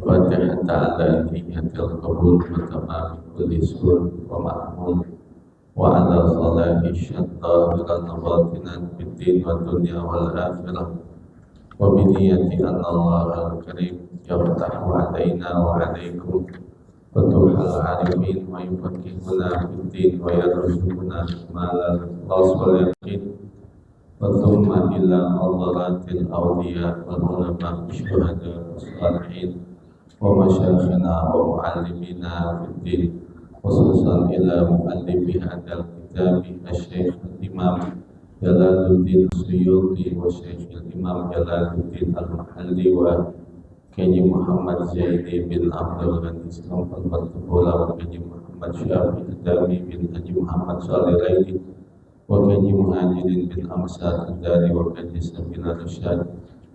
Fatihah ta'ala niyatil qabul wa tamami kulli sur wa ma'mul wa ala salahi syatta ilan batinan fiddin wa dunya wal akhirah wa biniyati anna Allah al-karim yaftahu alaina wa alaikum Fatuhal arifin wa yufakihuna fiddin wa yarzuquna malal wal yaqin wa thumma ila hadaratil awliya wal ulama syuhada salihin wa masyayikhina wa muallimina fiddin khususan ila muallifi hadal kitabi asy-syaikh al-imam Jalaluddin Suyuti wa Syaikh al-imam Jalaluddin al-Mahalli wa Kaji Muhammad Zaidi bin Abdul Ghani Islam al-Martubula wa Kaji Muhammad Syafi Adami bin Haji Muhammad Salih Raidi wa Kaji Muhajirin bin Amsar Adari wa Kaji Sabina Rasyad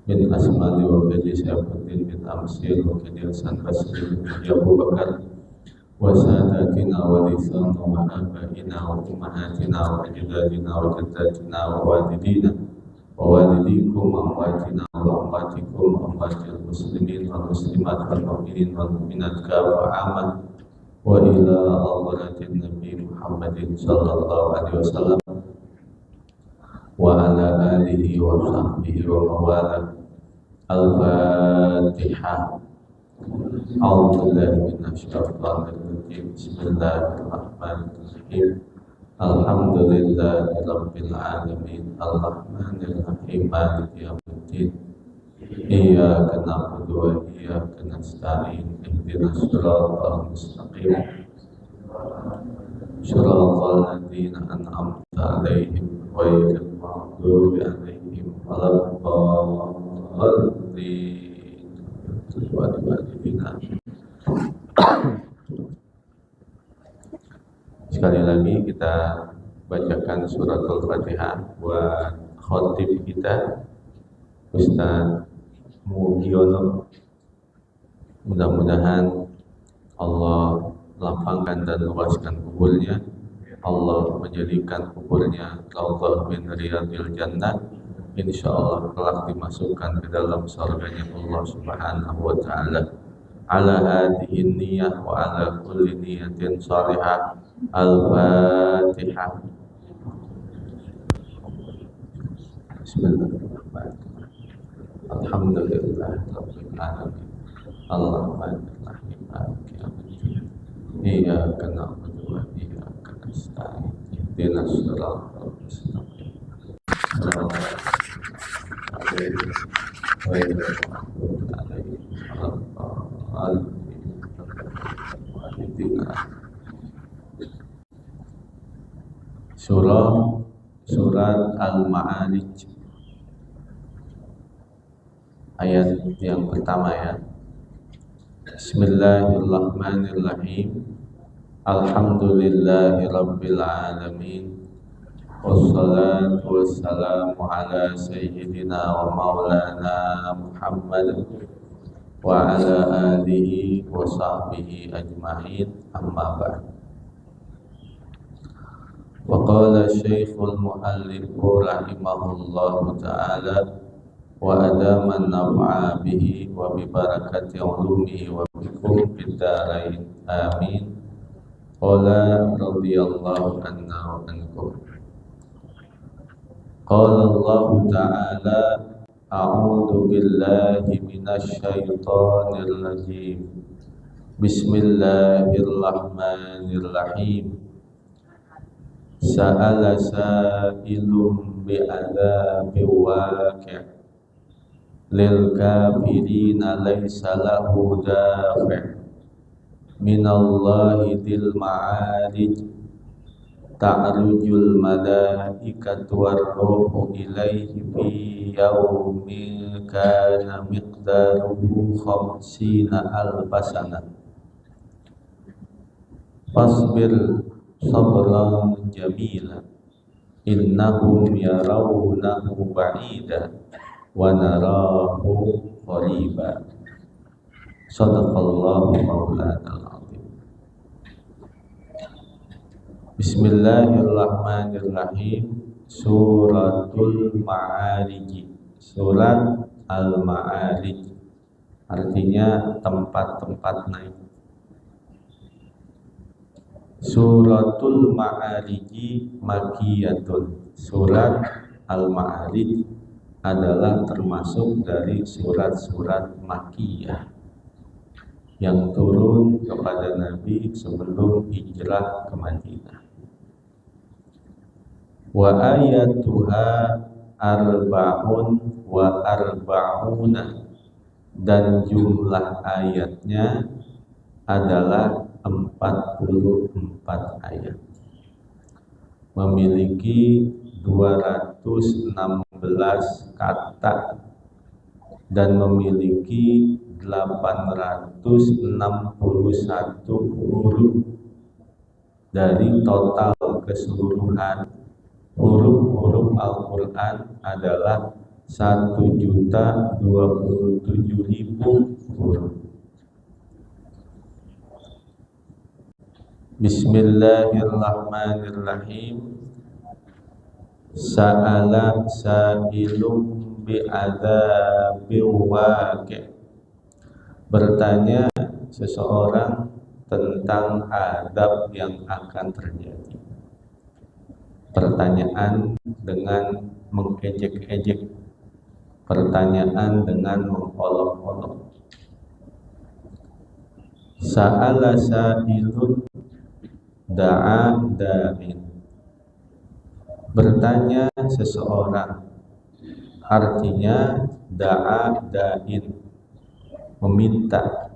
bin Asmali wa Kaji Syafuddin bin Amsil wa Kaji Hasan Basri bin Haji Abu Bakar wa sadatina wa lisana wa abaina wa umahatina wa ajdadina wa jaddatina wa walidina ووالديكم وأمواتنا وأمواتكم وأموات المسلمين والمسلمات والمؤمنين والمؤمنات كافة عامة وإلى حضرة النبي محمد صلى الله عليه وسلم وعلى آله وصحبه وموالاه الفاتحة أعوذ بالله من الشيطان الرجيم بسم الله الرحمن الرحيم Alhamdulillahi Rabbil Alamin Ar-Rahmanir Rahim Maliki Yawmiddin Iyyaka na'budu wa iyyaka nasta'in Ihdinas siratal mustaqim Siratal ladzina an'amta 'alaihim ghairil maghdubi 'alaihim waladdallin. Sekali lagi kita bacakan suratul Fatihah buat khotib kita Ustaz Mugiono. Mudah-mudahan Allah lapangkan dan luaskan kuburnya, Allah menjadikan kuburnya raudhah min riyadil jannah, insyaallah kelak dimasukkan ke dalam surganya Allah Subhanahu wa taala. Ala hadhihi niyyah wa ala kulli niyatin salihah. Al-Fatihah. Bismillahirrahmanirrahim. Alhamdulillahirabbil alamin. Ar-Rahmanir Rahim. Maliki yaumiddin. Iyyaka na'budu wa iyyaka nasta'in. Ihdinas siratal mustaqim. Surat Al-Ma'arij ayat yang pertama ya. Bismillahirrahmanirrahim. Alhamdulillahi Rabbil Alamin. Wassalatu wassalamu ala sayyidina wa maulana Muhammad wa ala alihi wa sahbihi ajma'in, amma ba'd. Waqala Syekhul Muallif rahimahullahu ta'ala wa adaman naf'a bihi wa bi barakati ulumihi wa bikum fid dharain amin. Qala radhiyallahu anna wa ankum. Qala Allah ta'ala a'udzu billahi minasy syaithanir rajim. Bismillahirrahmanirrahim. Sa'ala sa'ilum bi'adzabi waqi' lil kafirina laysa lahu dafi' minallahi dzil ma'arij ta'rujul malaikatu war-ruhu ilaihi fi yaumin kana miqdaruhu khamsina alfasana. Fasbir sabran jamila innahum yarawnahu ba'ida wa narahu qariba. Shadaqallahu maulana al-azim. Bismillahirrahmanirrahim. Suratul Ma'arij. Surat Al-Ma'arij. artinya tempat-tempat naik. Suratul Ma'arij Makkiyatun. Surat Al-Ma'arij adalah termasuk dari surat-surat Makkiyah yang turun kepada Nabi sebelum hijrah ke Madinah. Wa ayatuha arba'un wa arba'una, dan jumlah ayatnya adalah 44 ayat, memiliki 216 kata dan memiliki 861 huruf. Dari total keseluruhan huruf-huruf Al-Quran adalah 1.027.000 huruf. Bismillahirrahmanirrahim. Sa'ala sa'ilum bi'adzabil waqi'. Bertanya seseorang tentang azab yang akan terjadi. Pertanyaan dengan mengejek-ejek, pertanyaan dengan mengolok-olok. Sa'ala sa'ilun da'a da'in. Bertanya seseorang, artinya da'a da'in, meminta.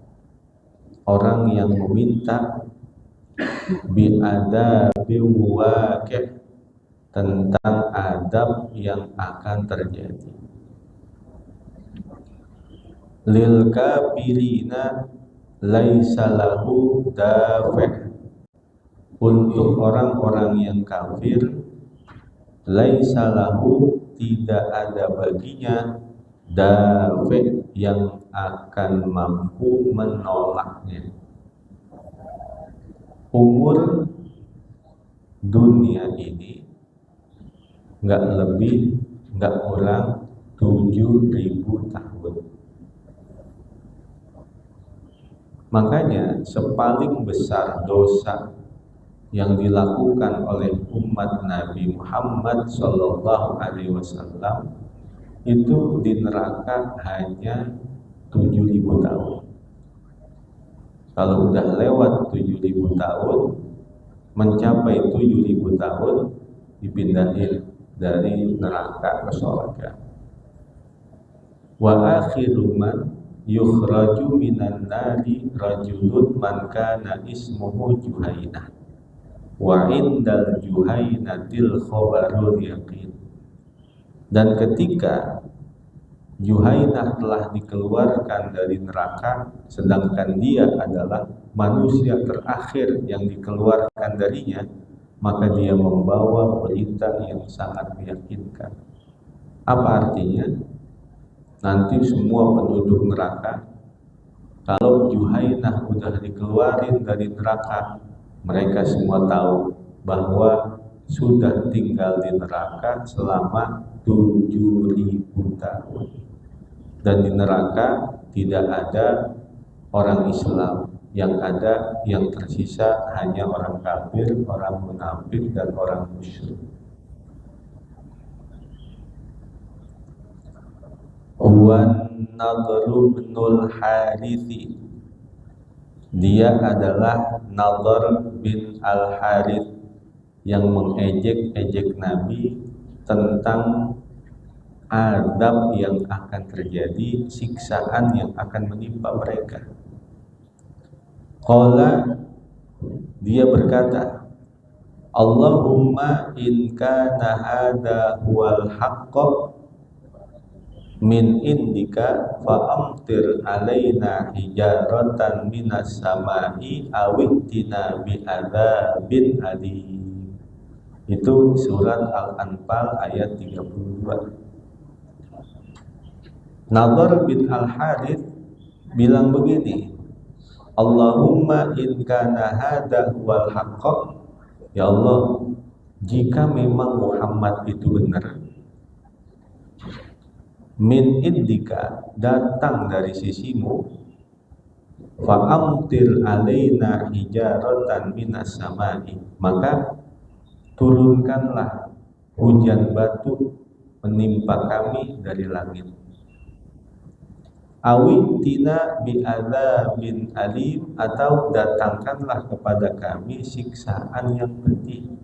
Orang yang meminta bi'adabil waqi', tentang adab yang akan terjadi. Lil kafirina laisa lahu dafi'. Untuk orang-orang yang kafir, laisa lahu, tidak ada baginya dafi' yang akan mampu menolaknya. Umur dunia ini nggak lebih, nggak kurang 7.000 tahun. Makanya sepaling besar dosa yang dilakukan oleh umat Nabi Muhammad Sallallahu Alaihi Wasallam itu di neraka hanya 7.000 tahun. Kalau udah lewat 7.000 tahun, mencapai 7.000 tahun, dipindahin dari neraka ke surga. Wa akhiru man yukhraju minan nari rajulun man kana ismuhu Juhainah. Wa indal Juhainatil khabarul yaqin. Dan ketika Juhainah telah dikeluarkan dari neraka, sedangkan dia adalah manusia terakhir yang dikeluarkan darinya, maka dia membawa berita yang sangat meyakinkan. Apa artinya? Nanti semua penduduk neraka, kalau Juhainah sudah dikeluarin dari neraka, mereka semua tahu bahwa sudah tinggal di neraka selama 7.000 tahun. Dan di neraka tidak ada orang Islam, yang ada, yang tersisa hanya orang kafir, orang munafik, dan orang musyrik. Wan Nadhr bin Al-Harithi, dia adalah Nadhr bin Al-Harith yang mengejek-ejek Nabi tentang azab yang akan terjadi, siksaan yang akan menimpa mereka. Qala, dia berkata, Allahumma in kana hadha huwal haqqa min indika fa amtir alaina hijaratan minas samai awittina bi adzabin alim. Itu surat Al-Anfal ayat 32. Nadhr bin Al-Harith bilang begini, Allahumma in kana hadha wal haqq, ya Allah, jika memang Muhammad itu benar, min indika, datang dari sisimu, fa'amtir alaina hijaratan minas samai, maka turunkanlah hujan batu menimpa kami dari langit. Awitina bi'adzabin alim, atau datangkanlah kepada kami siksaan yang pedih.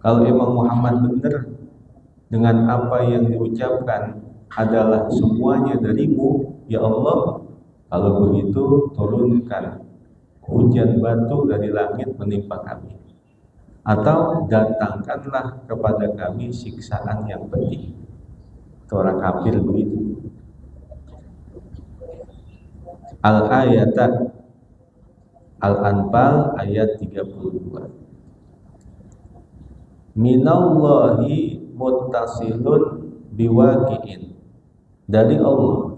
Kalau emang Muhammad benar dengan apa yang diucapkan adalah semuanya darimu, ya Allah, kalau begitu turunkan hujan batu dari langit menimpa kami, atau datangkanlah kepada kami siksaan yang pedih. Itu orang kafir begitu. Al-ayat Al-Anfal ayat 32. Minallahi muttasilun biwaqi'in, dari Allah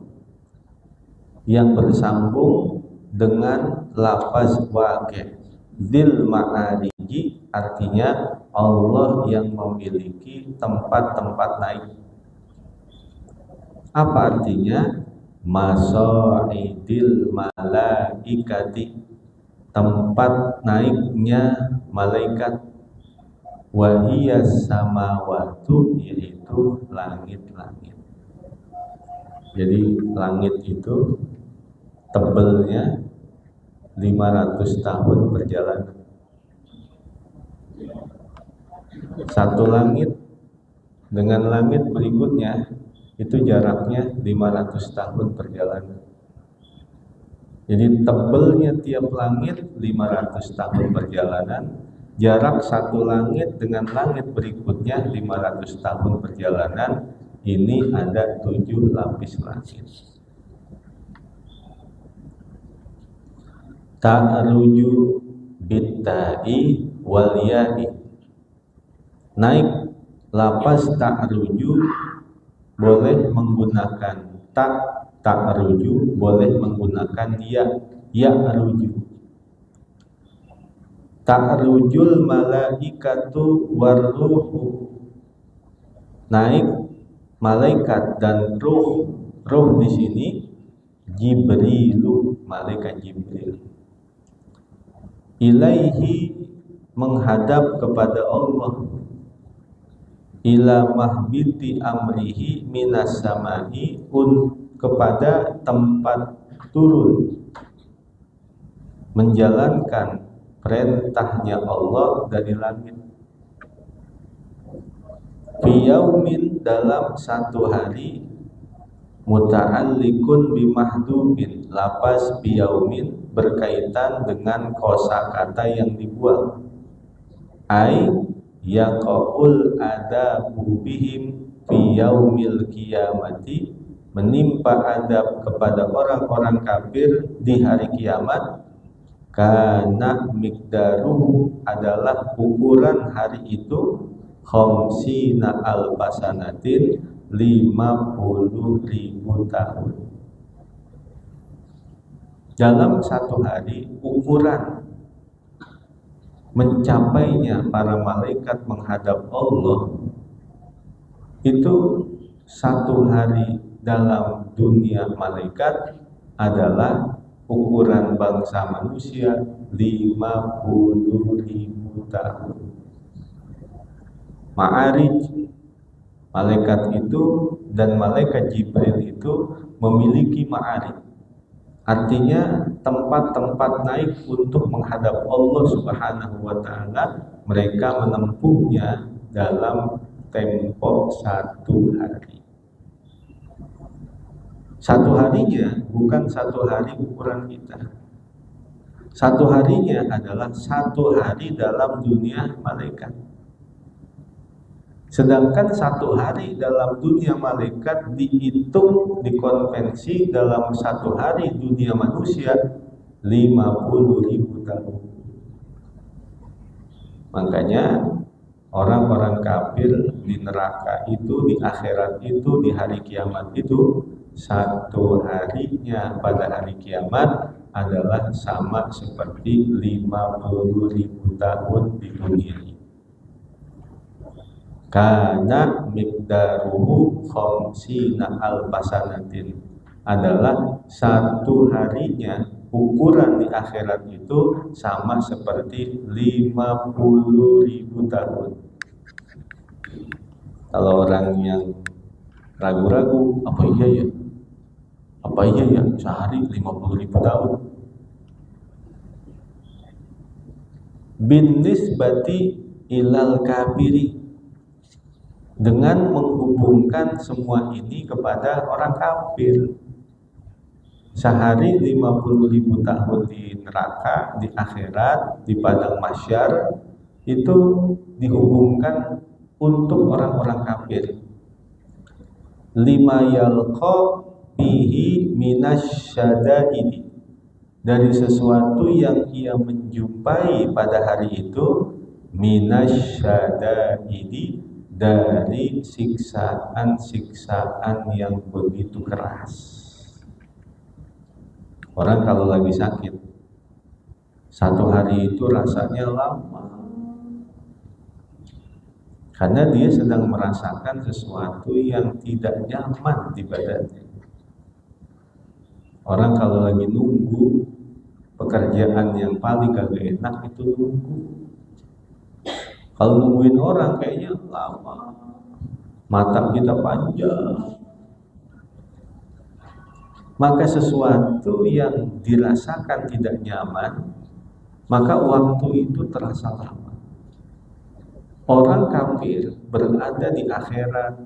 yang bersambung dengan lafaz waqi'. Dzil ma'ariji, artinya Allah yang memiliki tempat-tempat naik. Apa artinya? Masa'idil malaikati, tempat naiknya malaikat. Wahiyas samawatu, yaitu langit-langit. Jadi langit itu tebelnya 500 tahun perjalanan. Satu langit dengan langit berikutnya itu jaraknya 500 tahun perjalanan. Jadi tebelnya tiap langit 500 tahun perjalanan. Jarak satu langit dengan langit berikutnya 500 tahun perjalanan. Ini ada 7 lapis langit. Ta'ruju bitta'i wal ya'i, naik lapas ta'ruju boleh menggunakan ta'ruju, boleh menggunakan ya aruju. Ta'rujul malaikatu warruhu, naik malaikat dan ruh. Ruh di sini Jibrilu, malaikat Jibril. Ilaihi, menghadap kepada Allah. Ila mahbiti amrihi minas samai, kepada tempat turun menjalankan perintahnya Allah dari langit. Fiyaumin, dalam satu hari. Muta'alliqun bimahdubin, lapas biyaumin berkaitan dengan kosakata yang dibuang. Ai yaqaul adabu bihim fi yaumil qiyamati, menimpa adab kepada orang-orang kafir di hari kiamat. Kana miqdaruhu, adalah ukuran hari itu khamsina alfasanatin, 50.000 tahun. Dalam satu hari, ukuran mencapainya para malaikat menghadap Allah itu satu hari dalam dunia malaikat adalah ukuran bangsa manusia 50.000 tahun. Ma'arij, malaikat itu dan malaikat Jibril itu memiliki ma'arij, artinya tempat-tempat naik untuk menghadap Allah Subhanahu wa ta'ala. Mereka menempuhnya dalam tempo satu hari. Satu harinya bukan satu hari ukuran kita. Satu harinya adalah satu hari dalam dunia malaikat. Sedangkan satu hari dalam dunia malaikat dihitung, dikonvensi dalam satu hari dunia manusia 50.000 tahun. Makanya orang-orang kafir di neraka itu, di akhirat itu, di hari kiamat itu, satu harinya pada hari kiamat adalah sama seperti 50.000 tahun di dunia ini. Kana miqdaruhu khamsina alfasanatin, adalah satu harinya ukuran di akhirat itu sama seperti 50.000 tahun. Kalau orang yang ragu-ragu, apa iya ya sehari 50.000 tahun. Bin nisbati ilal kafiri, dengan menghubungkan semua ini kepada orang kafir. Sehari 50.000 tahun di neraka, di akhirat, di padang mahsyar, itu dihubungkan untuk orang-orang kafir. Lima yalqa bihi minasyadaidi, dari sesuatu yang ia menjumpai pada hari itu, minasyadaidi, dari siksaan-siksaan yang begitu keras. Orang kalau lagi sakit, satu hari itu rasanya lama, karena dia sedang merasakan sesuatu yang tidak nyaman di badannya. Orang kalau lagi nunggu pekerjaan yang paling kagak enak itu nunggu. Kalau nungguin orang kayaknya lama, mata kita panjang. Maka sesuatu yang dirasakan tidak nyaman, maka waktu itu terasa lama. Orang kafir berada di akhirat,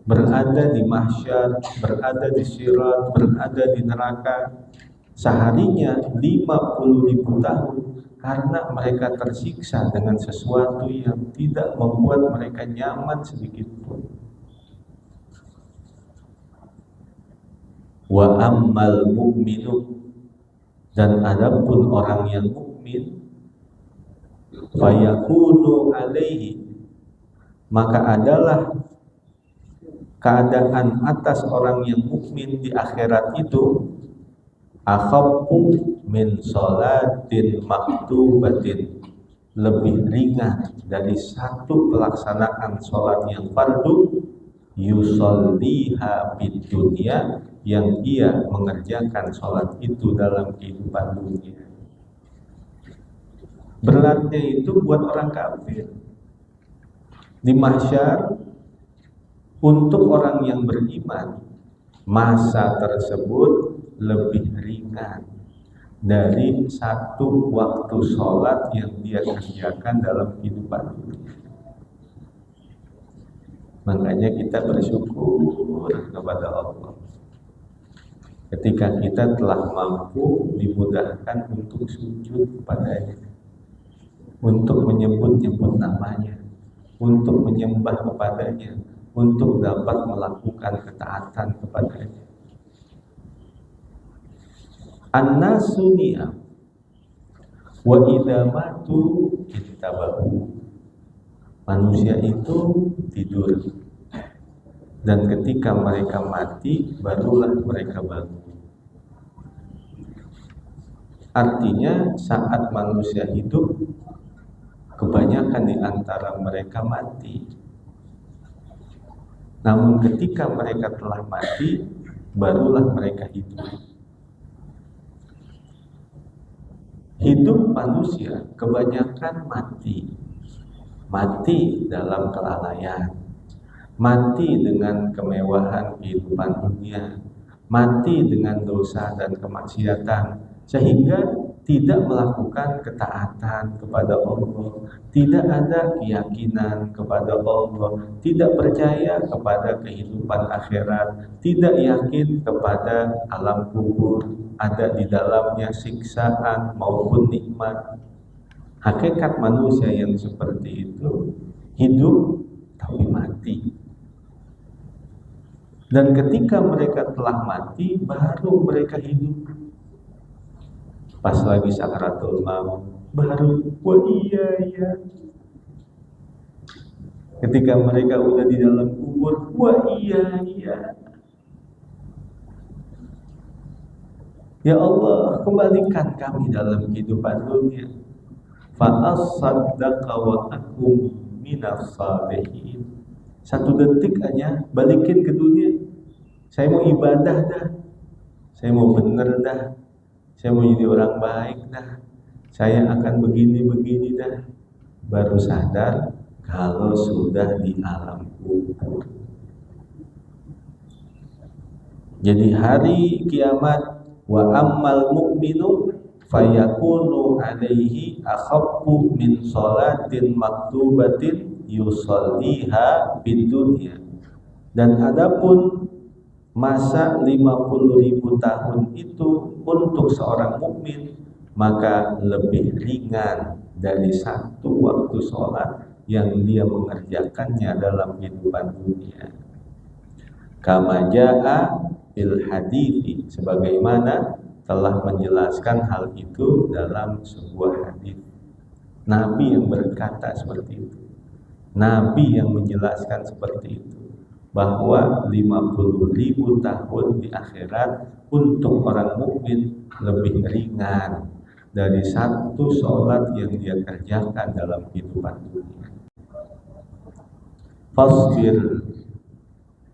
berada di mahsyar, berada di sirat, berada di neraka, seharinya 50.000 tahun, karena mereka tersiksa dengan sesuatu yang tidak membuat mereka nyaman sedikit pun. Wa ammal mu'minu, dan adapun orang yang mukmin, fayakunu alaihi, maka adalah keadaan atas orang yang mukmin di akhirat itu akhaffu min sholatin maktubatin, lebih ringan dari satu pelaksanaan sholat yang fardu, yusolliha fid dunya, yang ia mengerjakan sholat itu dalam kehidupan dunia. Beratnya itu buat orang kafir. Di mahsyar, untuk orang yang beriman, masa tersebut lebih ringan dari satu waktu sholat yang dia kerjakan dalam kehidupan dunia. Makanya kita bersyukur kepada Allah ketika kita telah mampu dimudahkan untuk sujud kepadanya, untuk menyebut-nyebut namanya, untuk menyembah kepadanya, untuk dapat melakukan ketaatan kepadanya. An-nasu niyam wa idza matu ittabahu, manusia itu tidur, dan ketika mereka mati barulah mereka bangun. Artinya saat manusia hidup, kebanyakan di antara mereka mati. Namun ketika mereka telah mati, barulah mereka hidup. Hidup manusia kebanyakan mati. Mati dalam kelalaian, mati dengan kemewahan kehidupan dunia, mati dengan dosa dan kemaksiatan, sehingga tidak melakukan ketaatan kepada Allah, tidak ada keyakinan kepada Allah, tidak percaya kepada kehidupan akhirat, tidak yakin kepada alam kubur, ada di dalamnya siksaan maupun nikmat. Hakikat manusia yang seperti itu hidup tapi mati. Dan ketika mereka telah mati, baru mereka hidup. Pas lagi sakaratul maut, baru wah iya. Ketika mereka udah di dalam kubur, wah iya. Ya Allah, kembalikan kami dalam kehidupan dunia. Fa as-saddaqa wa akum minas salihin. 1 detik aja balikin ke dunia. Saya mau ibadah dah, saya mau bener dah, saya mau jadi orang baik dah, saya akan begini-begini dah. Baru sadar kalau sudah di alam kubur. Jadi hari kiamat, wa ammal mu'minu fayakunu alaihi akhaffu min sholatin maktubatin yusalliha fid dunya. Dan adapun masa 50.000 tahun itu untuk seorang mukmin maka lebih ringan dari 1 waktu sholat yang dia mengerjakannya dalam kehidupan dunia. Kama jaa fil hadithi, sebagaimana telah menjelaskan hal itu dalam sebuah hadis. Nabi yang berkata seperti itu. Nabi yang menjelaskan seperti itu, bahwa 50.000 tahun di akhirat untuk orang mukmin lebih ringan dari 1 sholat yang dia kerjakan dalam kehidupan dunia. Fasbir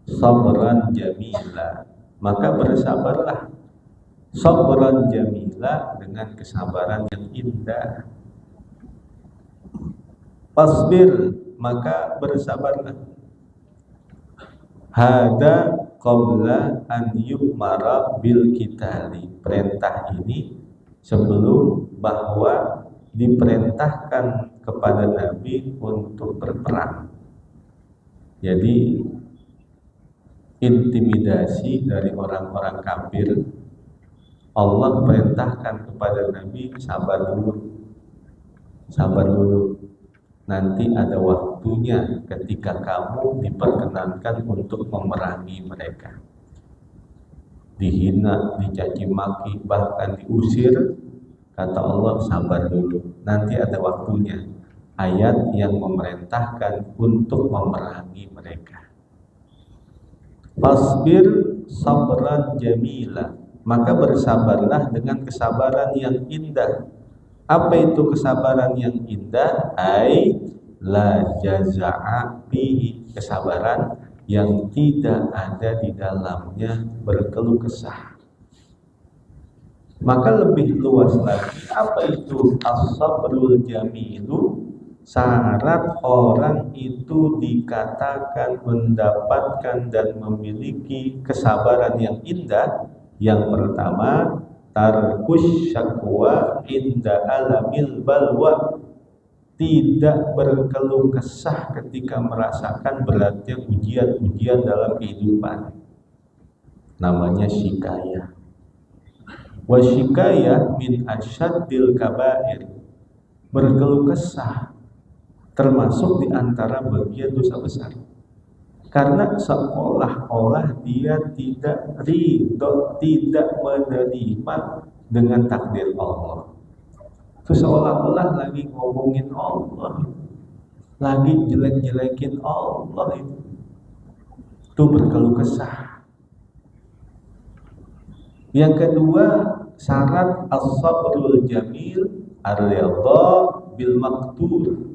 sabran jamila, maka bersabarlah sabran jamila, dengan kesabaran yang indah. Fasbir, maka bersabarlah. Hada qabla an yu'mara bil qitali, perintah ini sebelum bahwa diperintahkan kepada Nabi untuk berperang. Jadi intimidasi dari orang-orang kafir, Allah perintahkan kepada Nabi, sabar dulu, nanti ada waktunya ketika kamu diperkenankan untuk memerangi mereka. Dihina, dicaci maki, bahkan diusir, kata Allah, sabar dulu, nanti ada waktunya. Ayat yang memerintahkan untuk memerangi mereka. Fasbir sabran jamila, maka bersabarlah dengan kesabaran yang indah. Apa itu kesabaran yang indah? Ai la jaza'a fihi, kesabaran yang tidak ada di dalamnya berkeluh kesah. Maka lebih luas lagi, apa itu as-sabrul jamilu? Syarat orang itu dikatakan mendapatkan dan memiliki kesabaran yang indah. Yang pertama, tarkus syakwa inda alamil balwa, tidak berkeluh kesah ketika merasakan beratnya ujian-ujian dalam kehidupan. Namanya syikayah. Wa syikayah min asyaddil kabair, berkeluh kesah termasuk di antara bagian dosa besar. Karena seolah-olah dia tidak ridho, tidak menerima dengan takdir Allah. Itu seolah-olah lagi ngomongin Allah, lagi jelek-jelekin Allah, itu berkeluh kesah. Yang kedua, syarat as-sabrul jamil ar-ridha bil maqdur,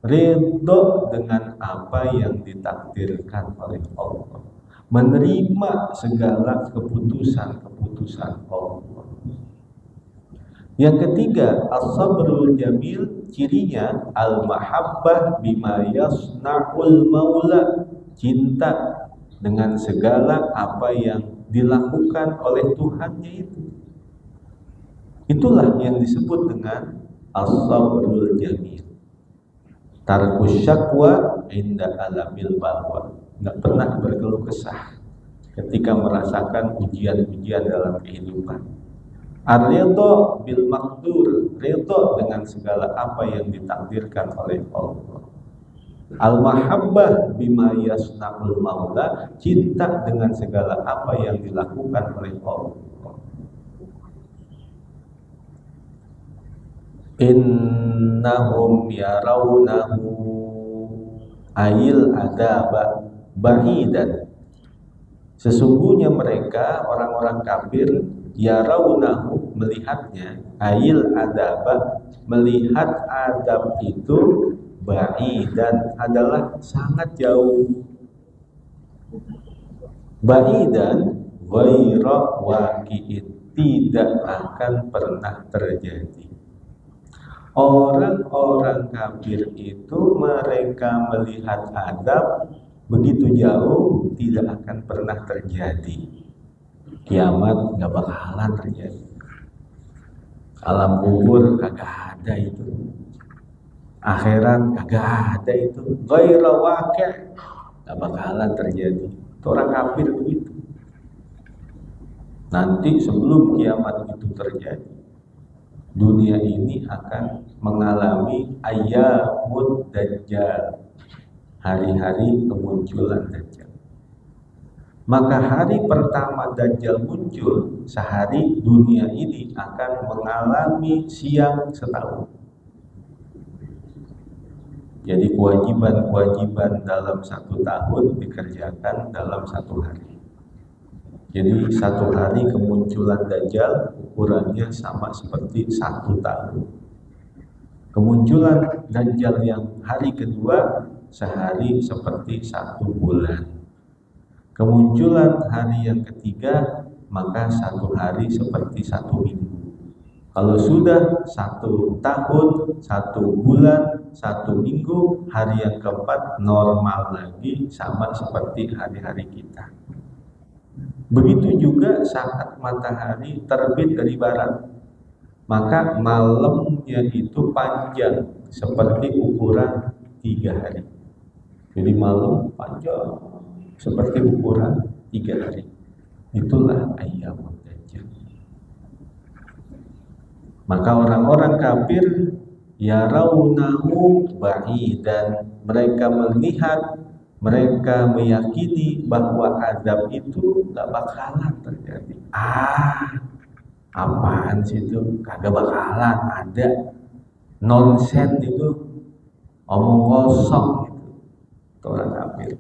ridho dengan apa yang ditakdirkan oleh Allah, menerima segala keputusan-keputusan Allah. Yang ketiga, as-sabrul jamil, cirinya al-mahabbah bima yasna'ul maula, cinta dengan segala apa yang dilakukan oleh Tuhannya itu. Itulah yang disebut dengan as-sabrul jamil. Tarkus syakwa inda alamil balwa, nggak pernah berkeluh kesah ketika merasakan ujian-ujian dalam kehidupan. Ar-ridha bil maqdur, ridha dengan segala apa yang ditakdirkan oleh Allah. Al-mahabbah bima yasna'ul maula, cinta dengan segala apa yang dilakukan oleh Allah. Innahum yarawnahu ayil adaba ba'idan, sesungguhnya mereka orang-orang kafir, yarawnahu melihatnya, ayil adaba melihat adab itu, ba'idan adalah sangat jauh. Ba'idan ghaira waqi'in, tidak akan pernah terjadi. Orang-orang kafir itu mereka melihat azab begitu jauh, tidak akan pernah terjadi. Kiamat gak bakalan terjadi. Alam kubur kagak ada itu. Akhirat kagak ada itu. Ghaira waqi', gak bakalan terjadi. Itu orang kafir begitu. Nanti sebelum kiamat itu terjadi, dunia ini akan mengalami ayyamud dajjal, hari-hari kemunculan dajjal. Maka hari pertama dajjal muncul, sehari dunia ini akan mengalami siang setahun. Jadi kewajiban-kewajiban dalam 1 tahun dikerjakan dalam 1 hari. Jadi 1 hari kemunculan dajjal ukurannya sama seperti 1 tahun. Kemunculan dajjal yang hari kedua sehari seperti 1 bulan. Kemunculan hari yang ketiga maka 1 hari seperti 1 minggu. Kalau sudah 1 tahun, 1 bulan, 1 minggu, hari yang keempat normal lagi sama seperti hari-hari kita. Begitu juga saat matahari terbit dari barat, maka malamnya itu panjang seperti ukuran 3 hari. Jadi malam panjang seperti ukuran 3 hari. Itulah ayyamud dajjal. Maka orang-orang kafir yarawnahu ba'idan, mereka melihat, mereka meyakini bahwa azab itu gak bakalan terjadi. Apaan sih itu? Kagak bakalan ada. Nonsen itu, omong kosong gitu. Itu orang kafir.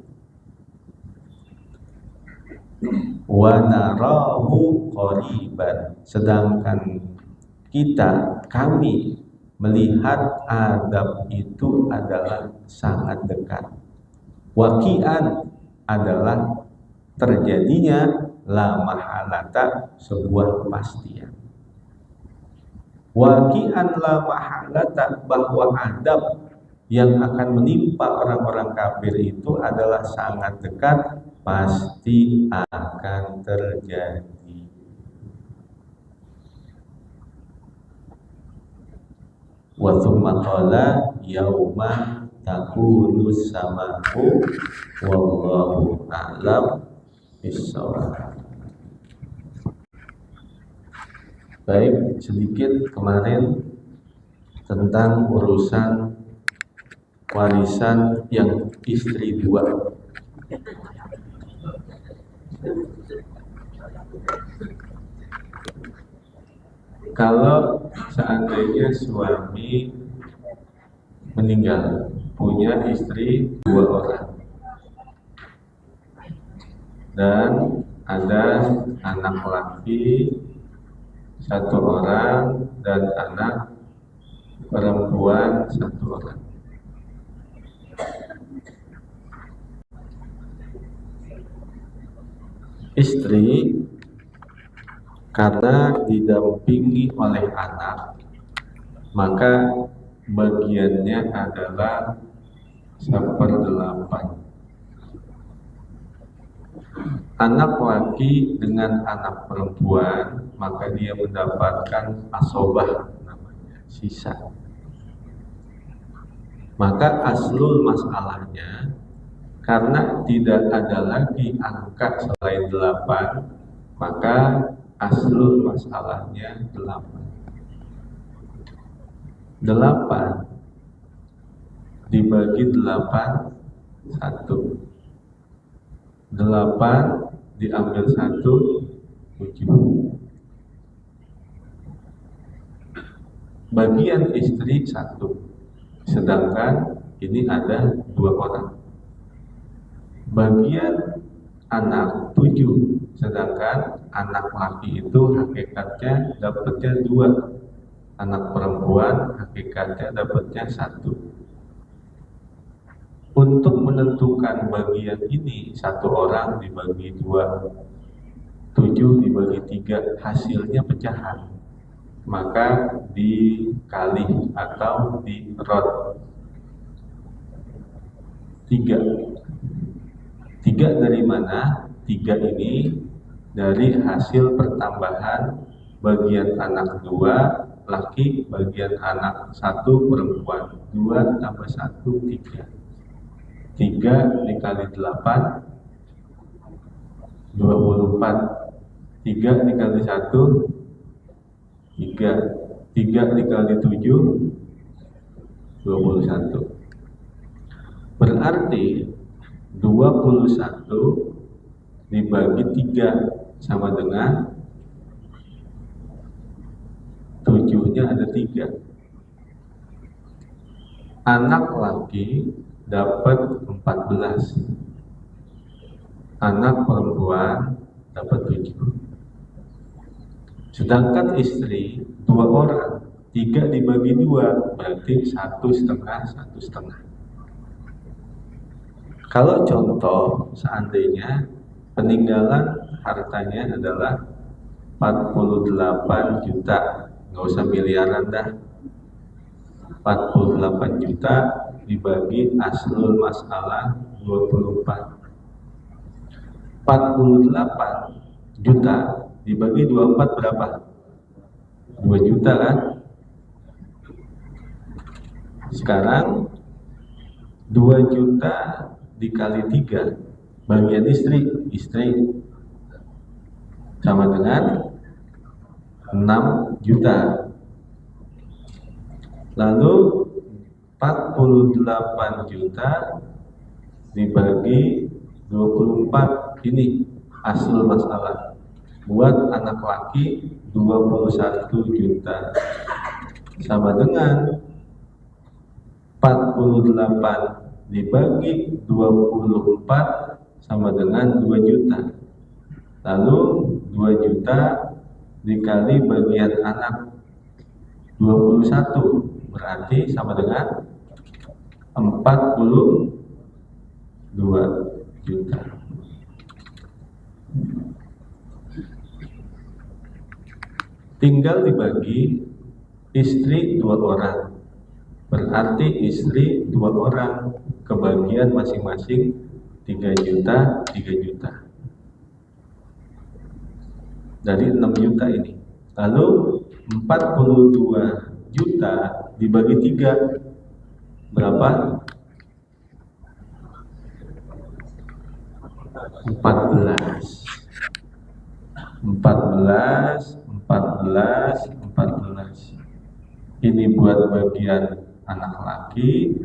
Wa narahu qariban, sedangkan kami melihat azab itu adalah sangat dekat. Waqi'an adalah terjadinya, la mahalata, sebuah kepastian. Waqi'an la mahalata, bahwa azab yang akan menimpa orang-orang kafir itu adalah sangat dekat, pasti akan terjadi. Wa thumma qala yauma takunu sama'u wallahu a'lam bis-shawab. Baik, sedikit kemarin tentang urusan warisan yang istri 2. Kalau seandainya suami meninggal, punya istri 2 orang, dan ada anak laki 1 orang dan anak perempuan 1 orang. Istri karena didampingi oleh anak, maka bagiannya adalah 1/8. Anak laki dengan anak perempuan, maka dia mendapatkan asobah, namanya sisa. Maka aslul masalahnya, karena tidak ada lagi angka selain 8, maka aslul masalahnya 8. 8 dibagi 8, 1. 8 diambil 1, 7. Bagian istri 1, sedangkan ini ada 2 orang. Bagian anak 7, sedangkan anak laki itu hakikatnya dapatnya 2, anak perempuan hakikatnya dapatnya 1. Untuk menentukan bagian ini, 1 orang dibagi 2, 7 dibagi 3, hasilnya pecahan. Maka dikali atau dirot 3. 3 dari mana? 3 ini dari hasil pertambahan bagian anak 2 laki, bagian anak 1 perempuan. 2 tambah 1, 3. 3 dikali 8, 24. 3 dikali 1, 3. 3 dikali 7, 21. Berarti 21 dibagi 3 sama dengan 7-nya ada 3. Anak laki dapat 14, anak perempuan dapat 7. Sedangkan istri 2 orang, 3 dibagi 2 berarti 1,5, 1,5. Kalau contoh seandainya peninggalan hartanya adalah 48 juta, nggak usah miliaran dah, 48 juta dibagi aslul masalah 24. 48 juta dibagi 24 berapa? 2 juta kan? Sekarang 2 juta dikali 3 bagian istri sama dengan 6 juta. Lalu 48 juta dibagi 24, ini hasil masalah. Buat anak laki 21 juta sama dengan 48 dibagi 24 sama dengan 2 juta. Lalu 2 juta dikali bagian anak 21 berarti sama dengan 42 juta. Tinggal dibagi istri 2 orang. Berarti istri 2 orang kebagian masing-masing 3 juta, 3 juta. Dari 6 juta ini. Lalu 42 juta dibagi 3 berapa? 14. 14. Ini buat bagian anak laki,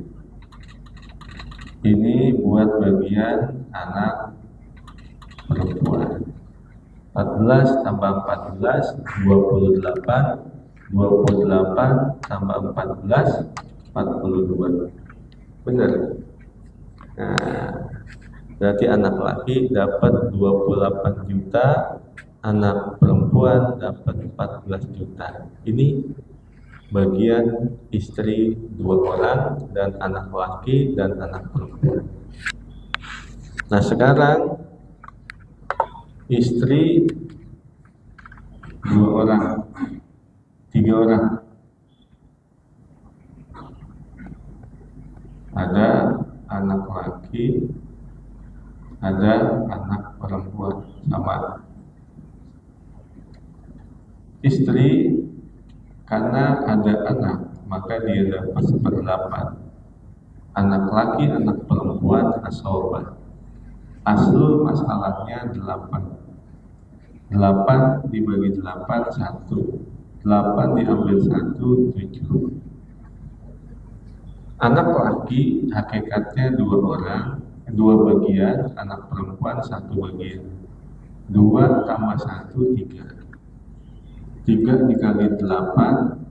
ini buat bagian anak perempuan. 14 tambah 14 28, 28 tambah 14 42. Benar. Nah, berarti anak laki dapat 28 juta, anak perempuan dapat 14 juta. Ini bagian istri 2 orang dan anak laki dan anak perempuan. Nah, sekarang istri 2 orang, 3 orang. Ada anak laki, ada anak perempuan sama. Istri karena ada anak maka dia dapat 1/8. Anak laki, anak perempuan asobah. Aslul masalahnya 8. 8 dibagi 8 1. 8 diambil 1 7. Anak laki hakikatnya 2 orang, 2 bagian, anak perempuan 1 bagian. 2 tambah 1 3. 3 dikali 8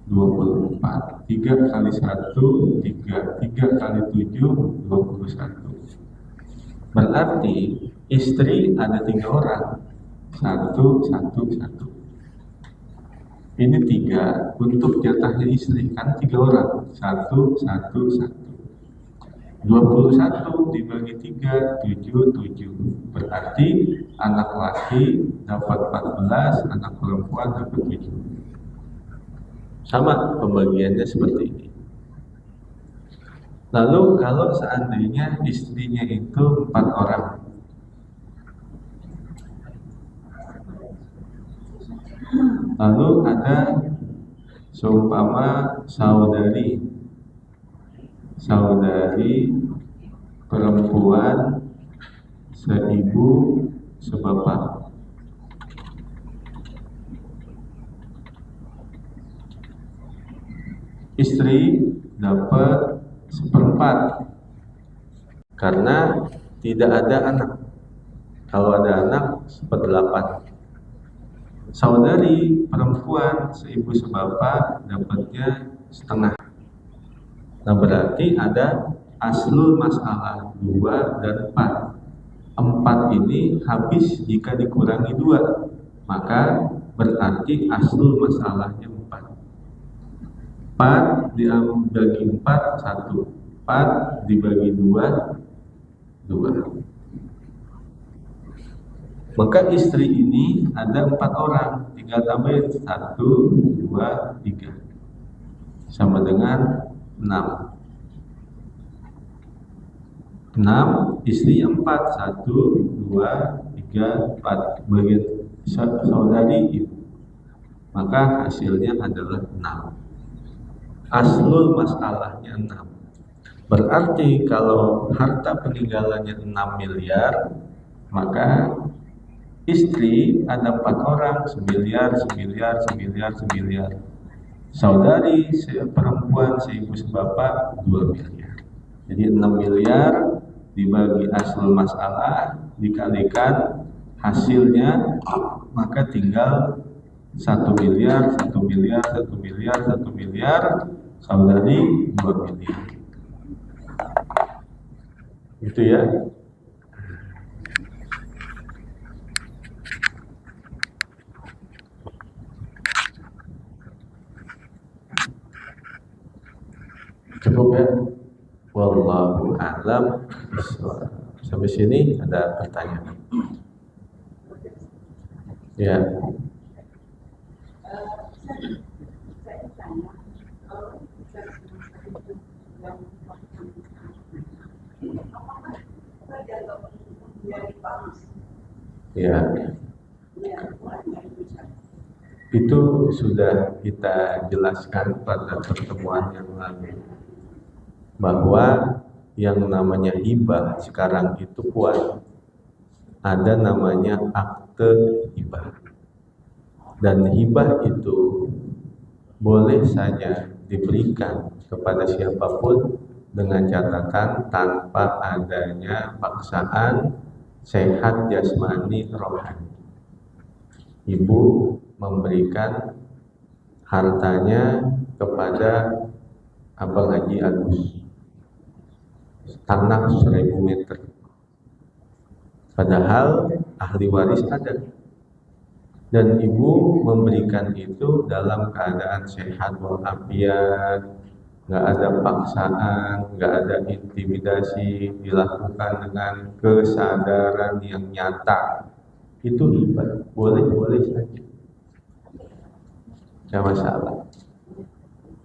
24. 3 kali 1 3. 3 kali 7 21. Berarti istri ada 3 orang. 1 1 1. Ini 3 untuk jatahnya istri kan 3 orang. 1 1 1. 21 dibagi 3, 7, 7. Berarti anak laki dapat 14, anak perempuan dapat 7. Sama pembagiannya seperti ini. Lalu kalau seandainya istrinya itu 4 orang, lalu ada seumpama saudari perempuan seibu sebapak. Istri dapat 1/4 karena tidak ada anak. Kalau ada anak 1/8. Saudari perempuan seibu sebapak dapatnya setengah. Nah, berarti ada aslul masalah 2 dan 4. 4 ini habis jika dikurangi 2, maka berarti aslul masalahnya 4. 4 dibagi 4, 1. 4 dibagi 2, 2. Maka istri ini ada 4 orang, tinggal tambahin 1, 2, 3, sama dengan 6. 6 istri 4, 1, 2, 3, 4 bagi saudari ibu, maka hasilnya adalah 6. Aslul masalahnya 6. Berarti kalau harta peninggalannya 6 miliar, maka istri ada 4 orang, 1 miliar, 1 miliar, 1 miliar, 1 miliar. Saudari perempuan seibu sebapak 2 miliar. Jadi 6 miliar dibagi aslul masalah dikalikan hasilnya, maka tinggal 1 miliar, 1 miliar, 1 miliar, 1 miliar, saudari 2 miliar. Gitu ya. Cukup ya. Wallahu a'lam. Sampai sini ada pertanyaan? Ya. Ya. Itu sudah kita jelaskan pada pertemuan yang lalu, bahwa yang namanya hibah sekarang itu kuat. Ada namanya akte hibah. Dan hibah itu boleh saja diberikan kepada siapapun dengan catatan tanpa adanya paksaan, sehat jasmani rohani. Ibu memberikan hartanya kepada Abang Haji Agus, tanah 1000 meter. Padahal ahli waris ada. Dan ibu memberikan itu dalam keadaan sehat walafiat, nggak ada paksaan, nggak ada intimidasi, dilakukan dengan kesadaran yang nyata. Itu hibah, boleh saja, nggak masalah.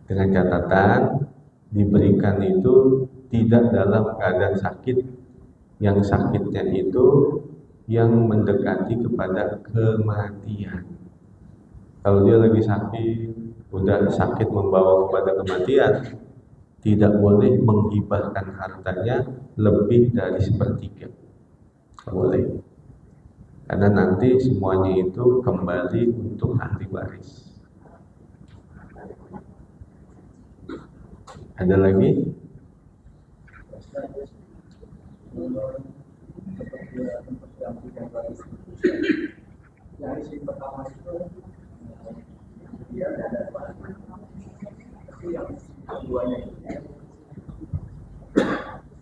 Dengan catatan diberikan itu tidak dalam keadaan sakit, yang sakitnya itu yang mendekati kepada kematian. Kalau dia lagi sakit, udah sakit membawa kepada kematian, tidak boleh menghibahkan hartanya lebih dari 1/3. Boleh, karena nanti semuanya itu kembali untuk ahli waris. Ada lagi?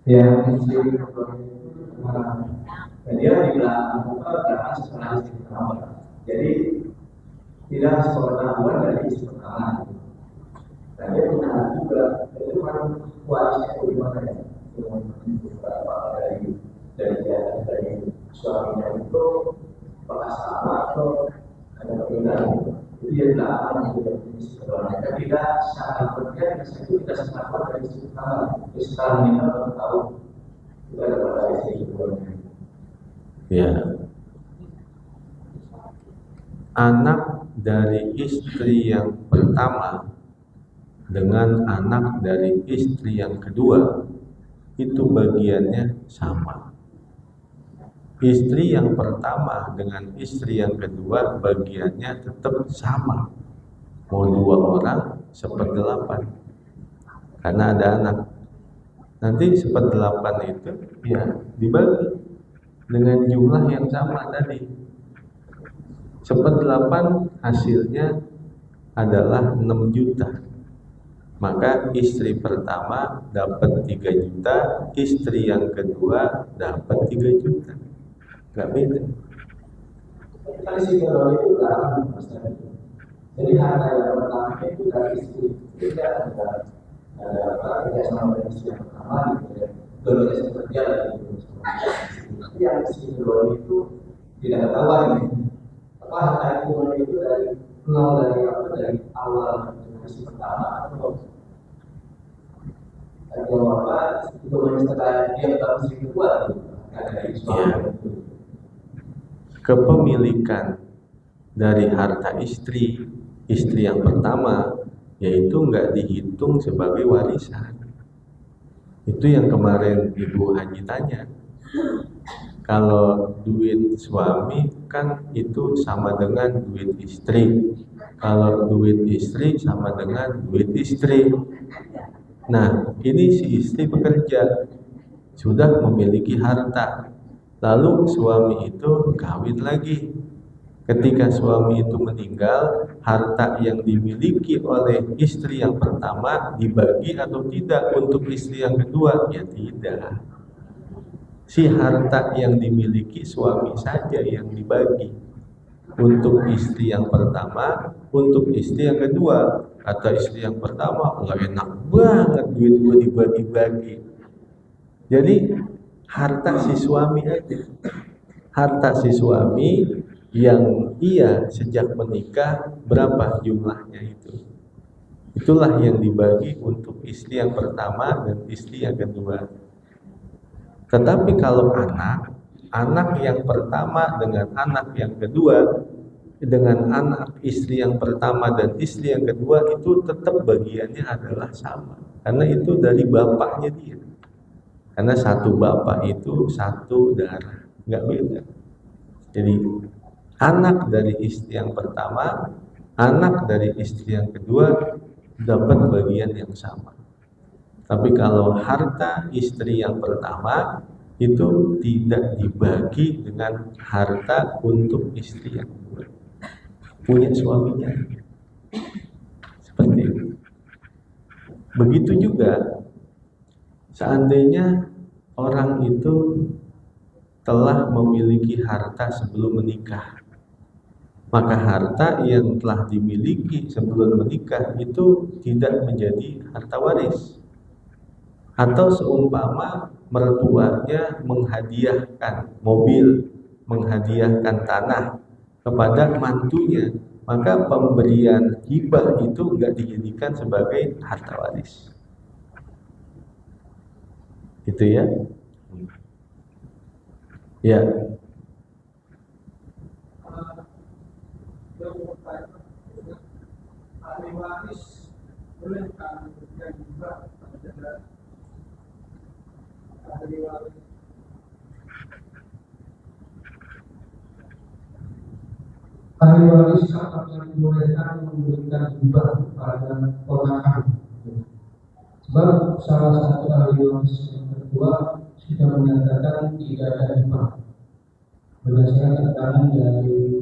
Yang isi dia dibilang bukan setelah istri pertama, jadi tidak sepengetahuan dari istri pertama. Dan dia punya juga, itu kan warisnya bagaimana ya? dari suaminya itu apakah sama atau ada perbedaan? Itu dia tidak aman juga sebenarnya. Ketika sangat berbeda, itu kita sangat kuat dari sisi pertama. Terus sekarang kita baru tahu itu ada dari sisi keduanya. Ya, anak dari istri yang pertama dengan anak dari istri yang kedua itu bagiannya sama. Istri yang pertama dengan istri yang kedua bagiannya tetap sama. Mau 2 orang 1/8 karena ada anak. Nanti 1/8 itu ya dibagi dengan jumlah yang sama tadi. 1/8 hasilnya adalah 6 juta. Maka istri pertama dapat 3 juta, istri yang kedua dapat 3 juta. Gak beda. Kan si kedua itu kan, jadi harta yang pertama itu dari istri, tidak ada apa kerjasama dengan istri yang pertama, gitu ya. Dua-duanya seperti ada gitu. Yang si kedua itu tidak ketahuan gitu. Apa harta itu dari nol dari awal si pertama atau apa itu setelah dia dalam istri kedua ada suami. Kepemilikan dari harta istri yang pertama yaitu nggak dihitung sebagai warisan. Itu yang kemarin Ibu Haji tanya. Kalau duit suami kan itu sama dengan duit istri. Kalau duit istri sama dengan duit istri. Nah, ini si istri bekerja, sudah memiliki harta. Lalu suami itu kawin lagi. Ketika suami itu meninggal, harta yang dimiliki oleh istri yang pertama dibagi atau tidak untuk istri yang kedua? Ya tidak. Si harta yang dimiliki suami saja yang dibagi. Untuk istri yang pertama, untuk istri yang kedua. Kata istri yang pertama, nggak enak banget duit gue dibagi-bagi. Jadi harta si suami aja. Harta si suami yang ia sejak menikah berapa jumlahnya itu. Itulah yang dibagi untuk istri yang pertama dan istri yang kedua. Tetapi kalau anak yang pertama dengan anak yang kedua, dengan anak istri yang pertama dan istri yang kedua itu tetap bagiannya adalah sama. Karena itu dari bapaknya dia. Karena satu bapak itu satu darah, nggak beda. Jadi anak dari istri yang pertama, anak dari istri yang kedua dapat bagian yang sama. Tapi kalau harta istri yang pertama itu tidak dibagi dengan harta untuk istri yang kedua, punya suaminya. Seperti itu. Begitu juga seandainya orang itu telah memiliki harta sebelum menikah, maka harta yang telah dimiliki sebelum menikah itu tidak menjadi harta waris. Atau seumpama mertuanya menghadiahkan mobil, menghadiahkan tanah kepada mantunya, maka pemberian hibah itu enggak dijadikan sebagai harta waris. Gitu ya. Ya. Ahli waris bolehkah memberikan hibah kepada ahli waris? Ahli waris apakah dibolehkan memberikan hibah kepada ponakan? Sebab salah satu ahli waris yang kedua sudah menyatakan tidak ada hibah berdasarkan keterangan dari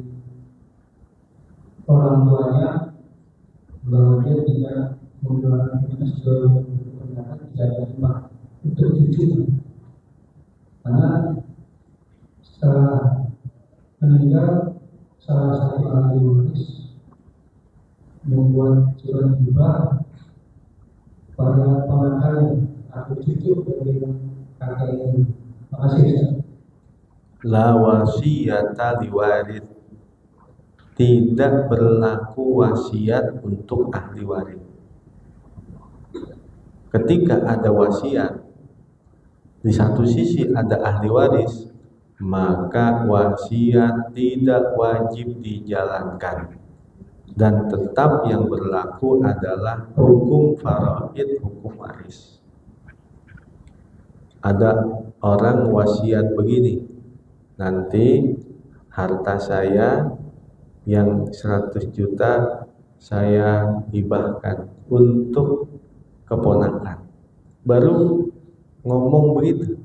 orang tuanya bahwa dia tidak menggunakan itu sebagai menggunakan tidak ada hibah untuk cucu, karena setelah meninggal salah satu ahli waris membuat surat hibah pada ponakannya atau cucu dari kakek ini. Makasih Ustaz. La wasiyata liwaris. Tidak berlaku wasiat untuk ahli waris. Ketika ada wasiat, di satu sisi ada ahli waris, maka wasiat tidak wajib dijalankan. Dan tetap yang berlaku adalah hukum faraid, hukum waris. Ada orang wasiat begini, nanti harta saya yang 100 juta saya hibahkan untuk keponakan. Baru ngomong begitu.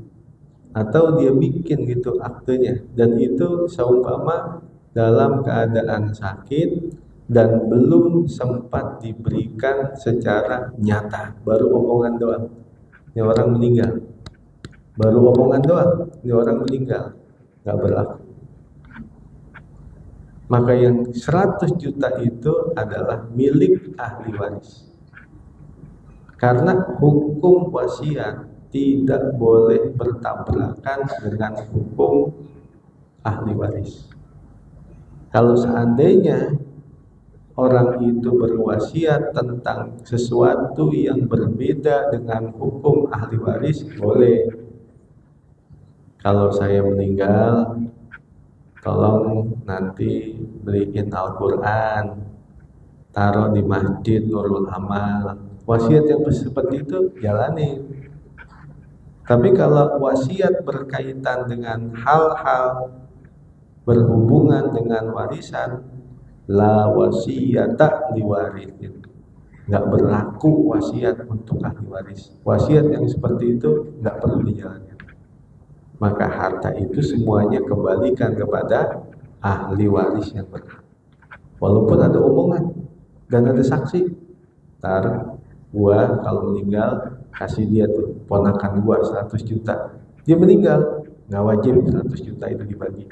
Atau dia bikin gitu aktenya. Dan itu seumpama dalam keadaan sakit dan belum sempat diberikan secara nyata. Baru omongan doang. Ini orang meninggal. Baru omongan doang. Ini orang meninggal. Gak berlaku. Maka yang 100 juta itu adalah milik ahli waris. Karena hukum wasiat tidak boleh bertabrakan dengan hukum ahli waris. Kalau seandainya orang itu berwasiat tentang sesuatu yang berbeda dengan hukum ahli waris, boleh. Kalau saya meninggal, tolong nanti beliin Al-Quran, taruh di Masjid Nurul Amal. Wasiat yang seperti itu jalani. Tapi kalau wasiat berkaitan dengan hal-hal berhubungan dengan warisan, la wasiyata liwarithin. Nggak berlaku wasiat untuk ahli waris. Wasiat yang seperti itu nggak perlu dijalankan. Maka harta itu semuanya kembalikan kepada ahli waris yang berhak. Walaupun ada omongan dan ada saksi, tar gua kalau meninggal kasih dia tuh ponakan gua 100 juta. Dia meninggal, nggak wajib 100 juta itu dibagi.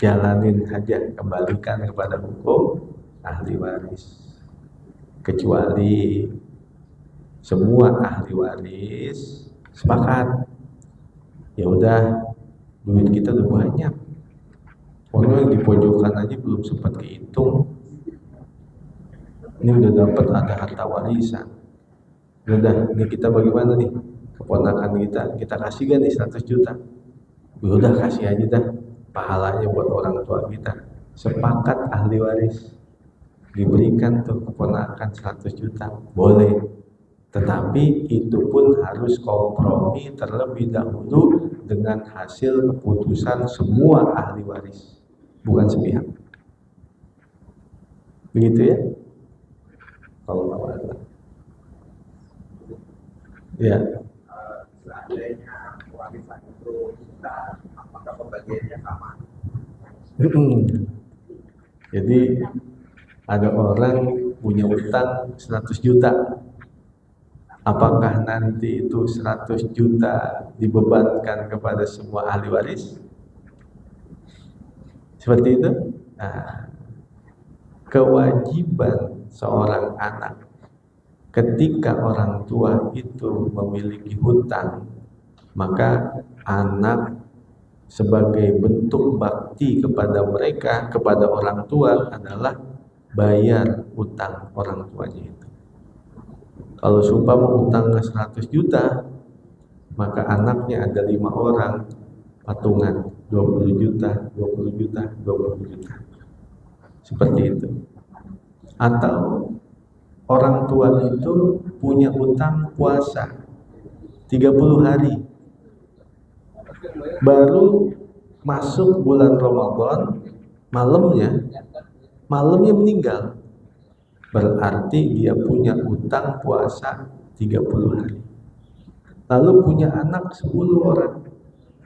Jalanin aja, kembalikan kepada hukum ahli waris. Kecuali semua ahli waris sepakat, ya udah duit kita udah banyak, orang yang di pojokan aja belum sempat kehitung, ini udah dapat ada harta warisan, udah ini kita bagaimana nih, keponakan kita kasih gak nih 100 juta, ya udah kasih aja dah, pahalanya buat orang tua kita. Sepakat ahli waris, diberikan tuh keponakan 100 juta, boleh. Tetapi itu pun harus kompromi terlebih dahulu dengan hasil keputusan semua ahli waris, bukan sepihak. Begitu ya? Allahu a'lam. Ya. Seandainya warisan itu kita, apakah pembagiannya sama? Jadi ada orang punya utang 100 juta. Apakah nanti itu 100 juta dibebankan kepada semua ahli waris? Seperti itu? Nah, kewajiban seorang anak ketika orang tua itu memiliki hutang, maka anak sebagai bentuk bakti kepada mereka, kepada orang tua adalah bayar utang orang tuanya itu. Kalau seumpama utangnya 100 juta, maka anaknya ada 5 orang, patungan 20 juta, 20 juta, 20 juta. Seperti itu. Atau orang tua itu punya utang puasa 30 hari. Baru masuk bulan Ramadan, malamnya meninggal. Berarti dia punya utang puasa 30 hari. Lalu punya anak 10 orang.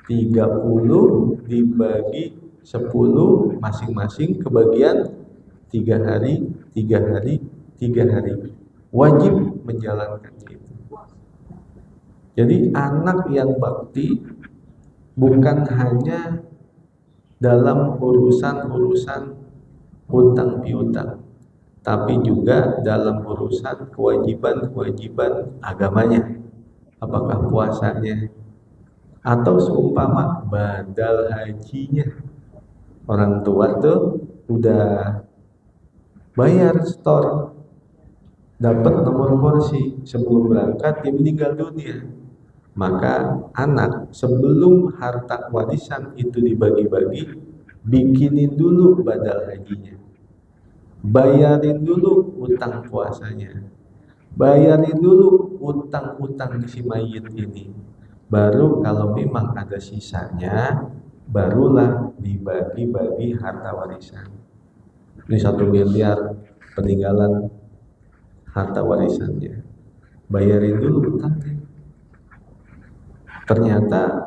30 dibagi 10 masing-masing kebagian 3 hari, 3 hari, 3 hari. Wajib menjalankan itu. Jadi anak yang bakti bukan hanya dalam urusan-urusan hutang piutang, tapi juga dalam urusan kewajiban-kewajiban agamanya. Apakah puasanya, atau seumpama badal hajinya. Orang tua tuh udah bayar store, dapat nomor porsi, sebelum berangkat dia meninggal dunia. Maka anak sebelum harta warisan itu dibagi-bagi, bikinin dulu badal hajinya, bayarin dulu utang puasanya, bayarin dulu utang-utang si mayit ini. Baru kalau memang ada sisanya, barulah dibagi-bagi harta warisan. Ini 1 miliar peninggalan harta warisannya, bayarin dulu utangnya. Ternyata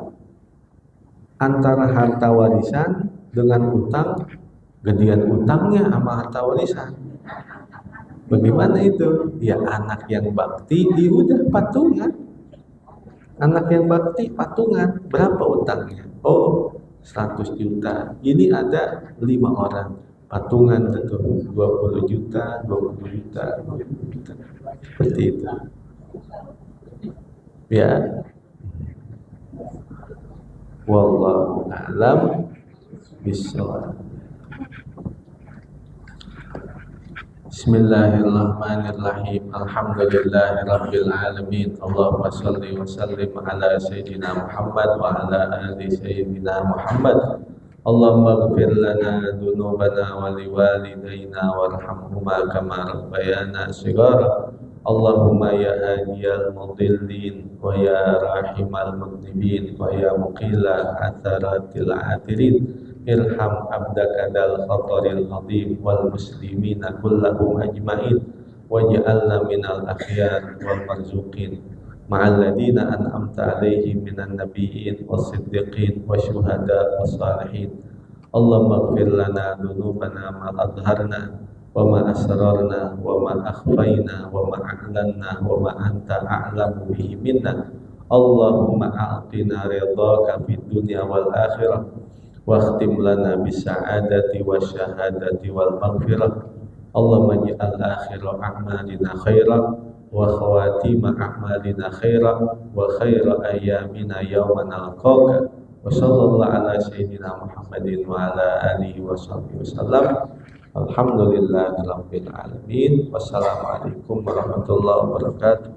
antara harta warisan dengan utang, gedean utangnya sama harta warisan. Bagaimana itu? Ya anak yang bakti, dia udah patungan. Anak yang bakti patungan, berapa utangnya? Oh, 100 juta. Ini ada 5 orang, patungan tentu 20 juta, 20 juta, 20 juta. Seperti itu. Ya. Wallahu a'lam bishawab. Bismillahirrahmanirrahim. Alhamdulillahirabbil alamin. Allahumma shalli wa sallim ala sayyidina Muhammad wa ala ali sayyidina Muhammad. Allahumma ighfir lana dzunubana wa liwalidayna warhamhuma kama rabbayana shighara. Allahumma ya hadiyal mudillin wa ya rahimal mudnibin wa ya muqila atharatil athirin, irham abdaka dal khataril azim wal muslimina kullahum ajma'in waj'alna minal akhyar wal marzuqin ma'al ladina an'amta alaihim minan nabiyyin was siddiqin wasyuhada was salihin. Allahumma ighfir lana dzunubana ma adharna wa ma asrarna wa ma akhfayna wa ma a'lanna wa ma anta a'lamu bihi minna. Allahumma a'tina ridhaka fid dunya wal akhirah واختم لنا بالسعادة والشهادة والمغفرة. اللهم اجعل آخر أعمالنا خيرا وخواتيم أعمالنا خيرا وخير أيامنا يوم نلقاك. وصلى الله على سيدنا محمد وعلى آله وصحبه وسلم. الحمد لله رب العالمين. والسلام عليكم ورحمة الله وبركاته.